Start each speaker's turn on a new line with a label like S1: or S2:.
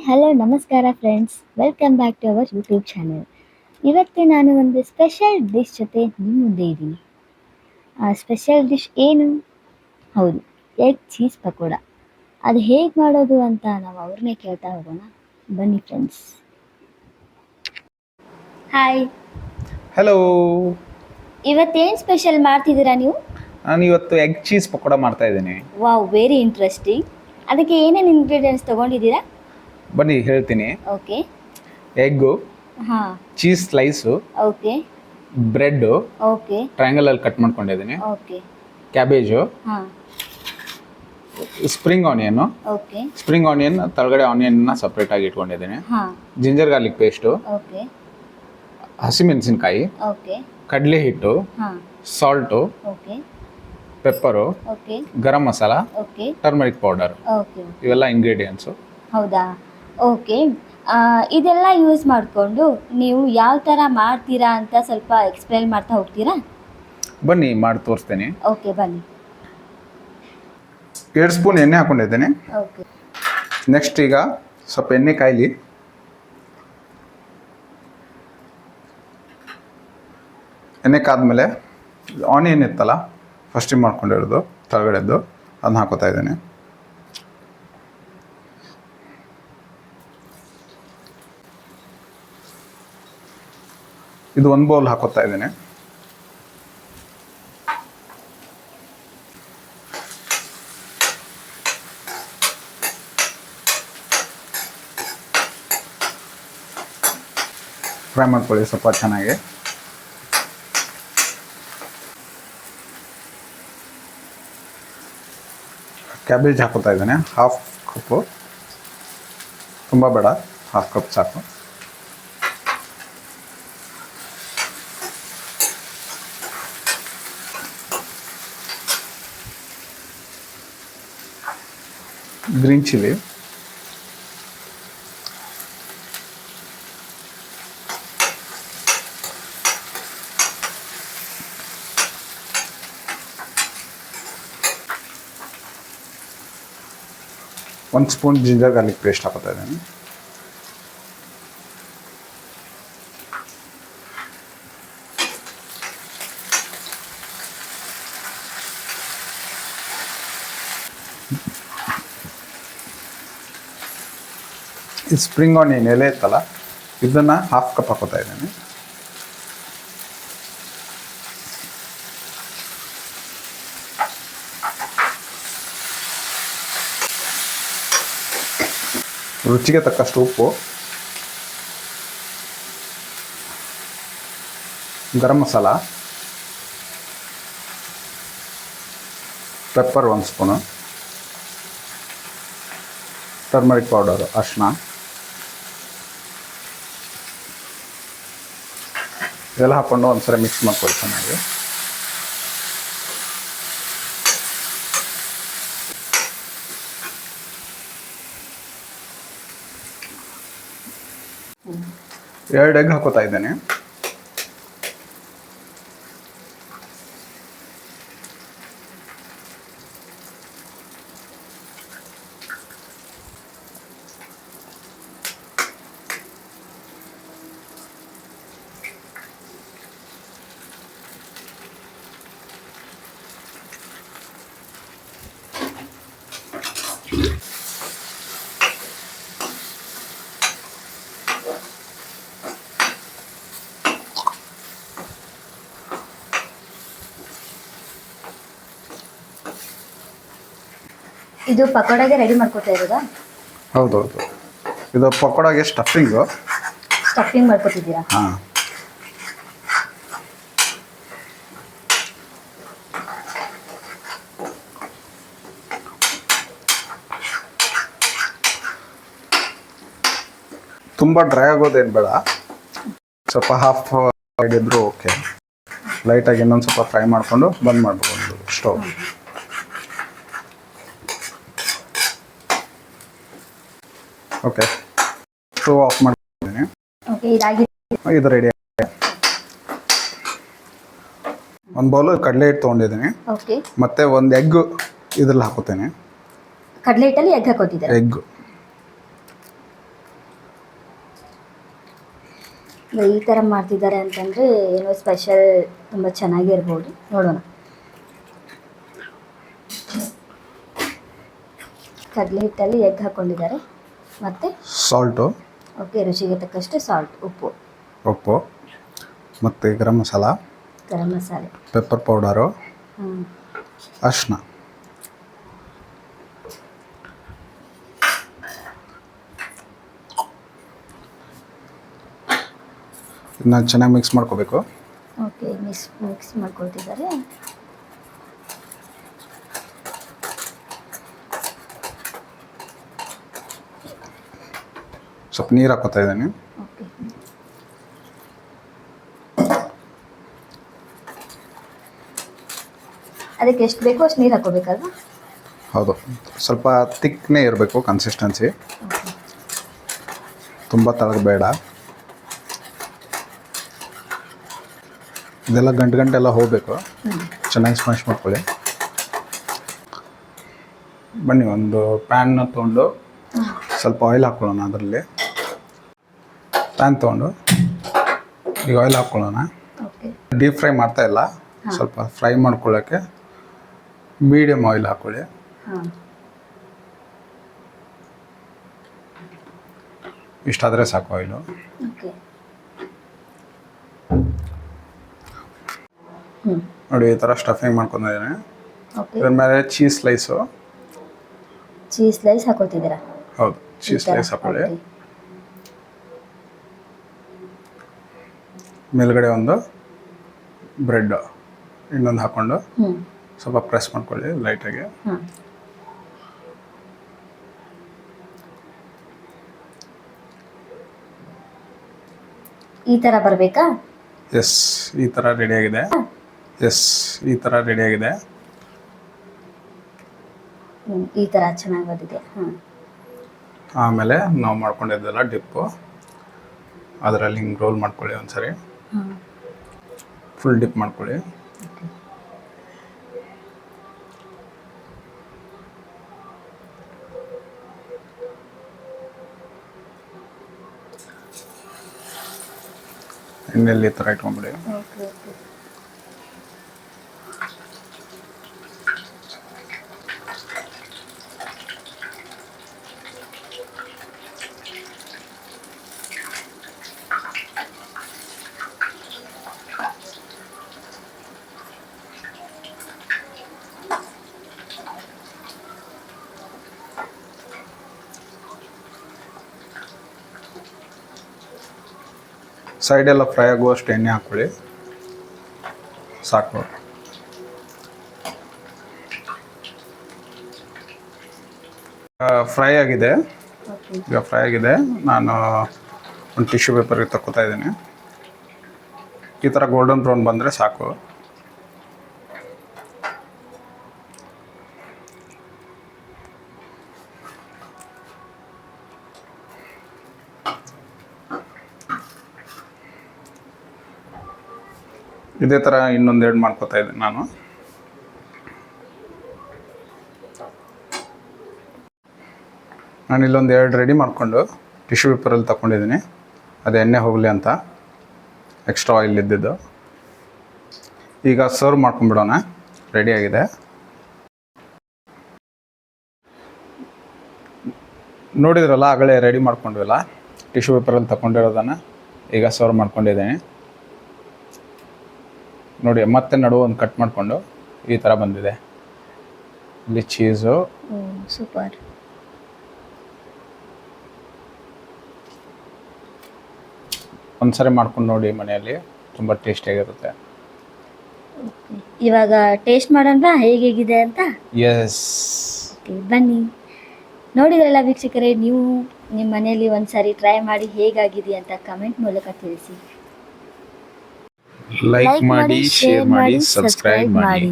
S1: Hello ನಮಸ್ಕಾರ friends, welcome back to our YouTube channel. ಇವತ್ತು ನಾನು ಒಂದು ಸ್ಪೆಷಲ್ ಡಿಶ್ ಜೊತೆ ನಿಮ್ಮ ಮುಂದೆ ಇದ್ದೀನಿ. ಆ ಸ್ಪೆಷಲ್ ಡಿಶ್ ಏನು? ಹೌದು, ಎಗ್ ಚೀಸ್ ಪಕೋಡ. ಅದು ಹೇಗೆ ಮಾಡೋದು ಅಂತ ನಾವು ಅವ್ರನ್ನೇ ಕೇಳ್ತಾ ಹೋಗೋಣ. ಬನ್ನಿ ಫ್ರೆಂಡ್ಸ್. ಹಾಯ್,
S2: ಹಲೋ,
S1: ಇವತ್ತೇನು ಸ್ಪೆಷಲ್ ಮಾಡ್ತಿದ್ದೀರಾ ನೀವು?
S2: ನಾನು ಇವತ್ತು ಎಗ್ ಚೀಸ್ ಪಕೋಡ ಮಾಡ್ತಾ ಇದ್ದೀನಿ.
S1: Wow, very interesting. ಅದಕ್ಕೆ ಏನೇನು ಇಂಗ್ರೀಡಿಯೆಂಟ್ಸ್ ತೊಗೊಂಡಿದ್ದೀರಾ?
S2: ಬನ್ನಿ ಹೇಳ್ತೀನಿ.
S1: ಓಕೆ.
S2: ಎಗ್ಗು,
S1: ಹಾಂ.
S2: Cheese slice,
S1: okay.
S2: Bread
S1: okay.
S2: ಟ್ರಯಾಂಗಲಲ್ಲಿ ಕಟ್ ಮಾಡ್ಕೊಂಡಿದ್ದೀನಿ,
S1: ಓಕೆ.
S2: ಕ್ಯಾಬೇಜು,
S1: ಹಾಂ.
S2: Spring onion,
S1: okay.
S2: Spring onion ತಳಗಡೆ ಆನಿಯನ್ನ ಸಪ್ರೇಟಾಗಿ ಇಟ್ಕೊಂಡಿದ್ದೀನಿ,
S1: ಹಾಂ.
S2: Ginger garlic paste,
S1: okay.
S2: ಹಸಿಮೆಣಸಿನ್ಕಾಯಿ,
S1: ಓಕೆ.
S2: ಕಡಲೆ ಹಿಟ್ಟು,
S1: ಹಾಂ.
S2: Salt,
S1: okay.
S2: Pepper,
S1: okay.
S2: Garam masala,
S1: okay.
S2: Turmeric powder,
S1: okay.
S2: ಇವೆಲ್ಲ ಇಂಗ್ರೀಡಿಯೆಂಟ್ಸು.
S1: ಹೌದಾ? ಓಕೆ. ಇದೆಲ್ಲ ಯೂಸ್ ಮಾಡಿಕೊಂಡು ನೀವು ಯಾವ ಥರ ಮಾಡ್ತೀರಾ ಅಂತ ಸ್ವಲ್ಪ ಎಕ್ಸ್ಪ್ಲೈನ್ ಮಾಡ್ತಾ ಹೋಗ್ತೀರಾ?
S2: ಬನ್ನಿ ಮಾಡಿ ತೋರಿಸ್ತೀನಿ.
S1: ಓಕೆ, ಬನ್ನಿ.
S2: 2 ಸ್ಪೂನ್ ಎಣ್ಣೆ ಹಾಕ್ಕೊಂಡಿದ್ದೀನಿ.
S1: ಓಕೆ.
S2: ನೆಕ್ಸ್ಟ್ ಈಗ ಸ್ವಲ್ಪ ಎಣ್ಣೆ ಕಾಯ್ಲಿ. ಎಣ್ಣೆ ಕಾದ್ಮೇಲೆ ಆನಿಯನ್ ಇತ್ತಲ್ಲ ಫಸ್ಟಿಗೆ ಮಾಡ್ಕೊಂಡಿರೋದು ತಳಗಡೆದ್ದು, ಅದನ್ನ ಹಾಕೋತಾ ಇದ್ದೀನಿ. ಇದು 1 ಬೌಲ್ ಹಾಕೋತಾ ಇದ್ದೀನಿ. ಫ್ರೈ ಮಾಡ್ಕೊಳ್ಳಿ ಸ್ವಲ್ಪ ಚೆನ್ನಾಗಿ. ಕ್ಯಾಬೇಜ್ ಹಾಕೋತಾ ಇದ್ದೀನಿ, 1/2 ಕಪ್ಪು, ತುಂಬ ಬೇಡ, 1/2 ಕಪ್ ಸಾಕು. ಗ್ರೀನ್ ಚಿಲ್ಲಿ, ಒಂದು ಸ್ಪೂನ್ ಜಿಂಜರ್ ಗಾರ್ಲಿಕ್ ಪೇಸ್ಟ್ ಹಾಕೋತಾ ಇದ್ದೀನಿ. ಈ ಸ್ಪ್ರಿಂಗ್ ಆನಿಯನ್ ಎಲೆ ಇತ್ತಲ್ಲ ಇದನ್ನು 1/2 ಕಪ್ ಹಾಕೋತಾ ಇದ್ದೀನಿ. ರುಚಿಗೆ ತಕ್ಕಷ್ಟು ಉಪ್ಪು, garam masala, pepper 1 spoon, turmeric powder, ಅರಿಶಿನ, ಇದೆಲ್ಲ ಹಾಕ್ಕೊಂಡು ಒಂದ್ಸರಿ ಮಿಕ್ಸ್ ಮಾಡ್ಕೊಳ್ಳಿ ಚೆನ್ನಾಗಿ. ಎರಡು ಎಗ್ ಹಾಕೋತಾ ಇದ್ದೇನೆ.
S1: ಇದು ಪಕೋಡಾಗೆ ರೆಡಿ ಮಾಡ್ಕೊತಾ ಇರೋದಾ?
S2: ಹೌದೌದು, ಇದು ಪಕೋಡಾಗೆ ಸ್ಟಫಿಂಗು.
S1: ಸ್ಟಫಿಂಗ್ ಮಾಡ್ಕೊತಿದ್ದೀರಾ?
S2: ಹಾಂ. ತುಂಬ ಡ್ರೈ ಆಗೋದೇನು ಬೇಡ, ಸ್ವಲ್ಪ ಹಾಫ್ ಇದ್ದರೂ ಓಕೆ. ಲೈಟಾಗಿ ಇನ್ನೊಂದು ಸ್ವಲ್ಪ ಫ್ರೈ ಮಾಡಿಕೊಂಡು ಬಂದ್ ಮಾಡ್ಬೋದು ಸ್ಟವ್. ಓಕೆ, ಸ್ಟವ್ ಆಫ್ ಮಾಡ್ತೀನಿ. ಇದು ರೆಡಿ ಆಗಿದೆ. 1 ಬೌಲ್ ಕಡಲೆ ಹಿಟ್ಟು ತೊಗೊಂಡಿದ್ದೀನಿ.
S1: ಓಕೆ.
S2: ಮತ್ತೆ 1 ಎಗ್ ಇದ್ರಲ್ಲಿ ಹಾಕೋತೇನೆ.
S1: ಕಡಲೆ ಹಿಟ್ಟಲ್ಲಿ ಎಗ್ ಹಾಕೋತಿದ್ದಾರೆ.
S2: ಎಗ್
S1: ಈ ಥರ ಮಾಡ್ತಿದ್ದಾರೆ ಅಂತಂದರೆ ಏನೋ ಸ್ಪೆಷಲ್ ತುಂಬ ಚೆನ್ನಾಗಿರ್ಬೋದು, ನೋಡೋಣ. ಕಡಲೆ ಹಿಟ್ಟಲ್ಲಿ ಎಗ್ ಹಾಕ್ಕೊಂಡಿದ್ದಾರೆ, ಮತ್ತು
S2: ಸಾಲ್ಟು,
S1: ಓಕೆ, ರುಚಿಗೆ ತಕ್ಕಷ್ಟು ಸಾಲ್ಟ್,
S2: ಉಪ್ಪು ಮತ್ತು ಗರಂ
S1: ಮಸಾಲೆ,
S2: ಪೆಪ್ಪರ್ ಪೌಡರು,
S1: ಹ್ಞೂ,
S2: ಅರಿಶಿನ. ಇದನ್ನ ಚೆನ್ನಾಗಿ ಮಿಕ್ಸ್ ಮಾಡ್ಕೋಬೇಕು.
S1: ಓಕೆ, ಮಿಕ್ಸ್ ಮಾಡ್ಕೊಳ್ತಿದ್ದಾರೆ.
S2: ಸ್ವಲ್ಪ ನೀರು ಹಾಕೋತಾ ಇದ್ದೀನಿ.
S1: ಓಕೆ, ಅದಕ್ಕೆ ಎಷ್ಟು ಬೇಕೋ ಅಷ್ಟು ನೀರು ಹಾಕೋಬೇಕಲ್ವಾ?
S2: ಹೌದು, ಸ್ವಲ್ಪ ತಿಕ್ನೇ ಇರಬೇಕು ಕನ್ಸಿಸ್ಟೆನ್ಸಿ, ತುಂಬ ತಳಗ ಬೇಡ. ಇದೆಲ್ಲ ಗಂಟೆಲ್ಲ ಹೋಗಬೇಕು. ಚೆನ್ನಾಗಿ ಸ್ಮ್ಯಾಶ್ ಮಾಡ್ಕೊಳ್ಳಿ. ಬನ್ನಿ, ಒಂದು ಪ್ಯಾನ್ನ ತೊಗೊಂಡು ಸ್ವಲ್ಪ ಆಯಿಲ್ ಹಾಕ್ಕೊಳ್ಳೋಣ. ಅದರಲ್ಲಿ ಪ್ಯಾನ್ ತೊಗೊಂಡು ಈಗ ಆಯಿಲ್ ಹಾಕ್ಕೊಳ್ಳೋಣ. ಡೀಪ್ ಫ್ರೈ ಮಾಡ್ತಾ ಇಲ್ಲ, ಸ್ವಲ್ಪ ಫ್ರೈ ಮಾಡ್ಕೊಳ್ಳೋಕ್ಕೆ ಮೀಡಿಯಮ್ ಆಯಿಲ್ ಹಾಕ್ಕೊಳ್ಳಿ. ಇಷ್ಟಾದರೆ ಸಾಕು ಆಯಿಲು. ನೋಡಿ, ಈ ಥರ ಸ್ಟಫಿಂಗ್ ಮಾಡ್ಕೊಂಡಿದ್ದೀನಿ. ಇದ್ರ ಮೇಲೆ ಚೀಸ್ ಸ್ಲೈಸ್
S1: ಹಾಕೊಳ್ತಿದ್ದೀರಾ?
S2: ಹೌದು, ಚೀಸ್ ಸ್ಲೈಸ್ ಹಾಕೊಳ್ಳಿ. ಮೇಲ್ಗಡೆ ಒಂದು ಬ್ರೆಡ್ ಇನ್ನೊಂದು ಹಾಕ್ಕೊಂಡು ಸ್ವಲ್ಪ ಪ್ರೆಸ್ ಮಾಡ್ಕೊಳ್ಳಿ ಲೈಟಾಗಿ.
S1: ಈ ಥರ ಬರಬೇಕಾ?
S2: ಎಸ್, ಈ ಥರ ರೆಡಿಯಾಗಿದೆ.
S1: ಈ ಥರ ಚೆನ್ನಾಗಿ ಬಂದಿದೆ.
S2: ಆಮೇಲೆ ನಾವು ಮಾಡ್ಕೊಂಡಿದ್ದೆಲ್ಲ ಡಿಪ್ಪು ಅದರಲ್ಲಿ ಹಿಂಗೆ ರೋಲ್ ಮಾಡ್ಕೊಳ್ಳಿ. ಒಂದ್ಸರಿ ಫುಲ್ ಡಿಪ್ ಮಾಡ್ಕೊಳ್ಳಿ. ಎಣ್ಣೆಯಲ್ಲಿ ಈ ಥರ ಇಟ್ಕೊಂಡ್ಬಿಡಿ. ಸೈಡೆಲ್ಲ ಫ್ರೈ ಆಗುವಷ್ಟು ಎಣ್ಣೆ ಹಾಕ್ಕೊಳ್ಳಿ, ಸಾಕು. ಫ್ರೈ ಆಗಿದೆ. ಈಗ ಫ್ರೈ ಆಗಿದೆ. ನಾನು ಒಂದು ಟಿಶ್ಯೂ ಪೇಪರ್ಗೆ ತಕ್ಕೋತಾ ಇದ್ದೀನಿ. ಈ ಥರ ಗೋಲ್ಡನ್ ಬ್ರೌನ್ ಬಂದರೆ ಸಾಕು. ಇದೇ ಥರ ಇನ್ನೊಂದೆರಡು ಮಾಡ್ಕೋತಾ ಇದ್ದೀನಿ ನಾನು. ಇಲ್ಲೊಂದು ಎರಡು ರೆಡಿ ಮಾಡಿಕೊಂಡು ಟಿಶ್ಯೂ ಪೇಪರಲ್ಲಿ ತಗೊಂಡಿದ್ದೀನಿ. ಅದು ಎಣ್ಣೆ ಹೋಗಲಿ ಅಂತ, ಎಕ್ಸ್ಟ್ರಾ ಆಯಿಲ್ ಇದ್ದಿದ್ದು. ಈಗ ಸರ್ವ್ ಮಾಡ್ಕೊಂಡ್ಬಿಡೋಣ. ರೆಡಿಯಾಗಿದೆ. ನೋಡಿದ್ರಲ್ಲ, ಆಗಲೇ ರೆಡಿ ಮಾಡ್ಕೊಂಡ್ವಲ್ಲ ಟಿಶ್ಯೂ ಪೇಪರಲ್ಲಿ ತಗೊಂಡಿರೋದನ್ನು. ಈಗ ಸರ್ವ್ ಮಾಡ್ಕೊಂಡಿದ್ದೀನಿ ನೋಡಿ. ಮತ್ತೆ ನಡುವೆ ಒಂದು ಕಟ್ ಮಾಡಿಕೊಂಡು ಈ ಥರ ಬಂದಿದೆ. ಇಲ್ಲಿ ಚೀಸು,
S1: ಸೂಪರ್.
S2: ಒಂದ್ಸರಿ ಮಾಡ್ಕೊಂಡು ನೋಡಿ ಮನೆಯಲ್ಲಿ, ತುಂಬ ಟೇಸ್ಟಿಯಾಗಿರುತ್ತೆ.
S1: ಇವಾಗ ಟೇಸ್ಟ್ ಮಾಡೋಣ ಹೇಗಿದೆ ಅಂತ.
S2: ಎಸ್,
S1: ಬನ್ನಿ. ನೋಡಿದ್ರಲ್ಲ ವೀಕ್ಷಕರೇ, ನೀವು ನಿಮ್ಮ ಮನೆಯಲ್ಲಿ ಒಂದ್ಸರಿ ಟ್ರೈ ಮಾಡಿ ಹೇಗಾಗಿದೆ ಅಂತ ಕಮೆಂಟ್ ಮೂಲಕ ತಿಳಿಸಿ.
S2: ಲೈಕ್ ಮಾಡಿ, ಶೇರ್ ಮಾಡಿ, ಸಬ್ಸ್ಕ್ರೈಬ್ ಮಾಡಿ.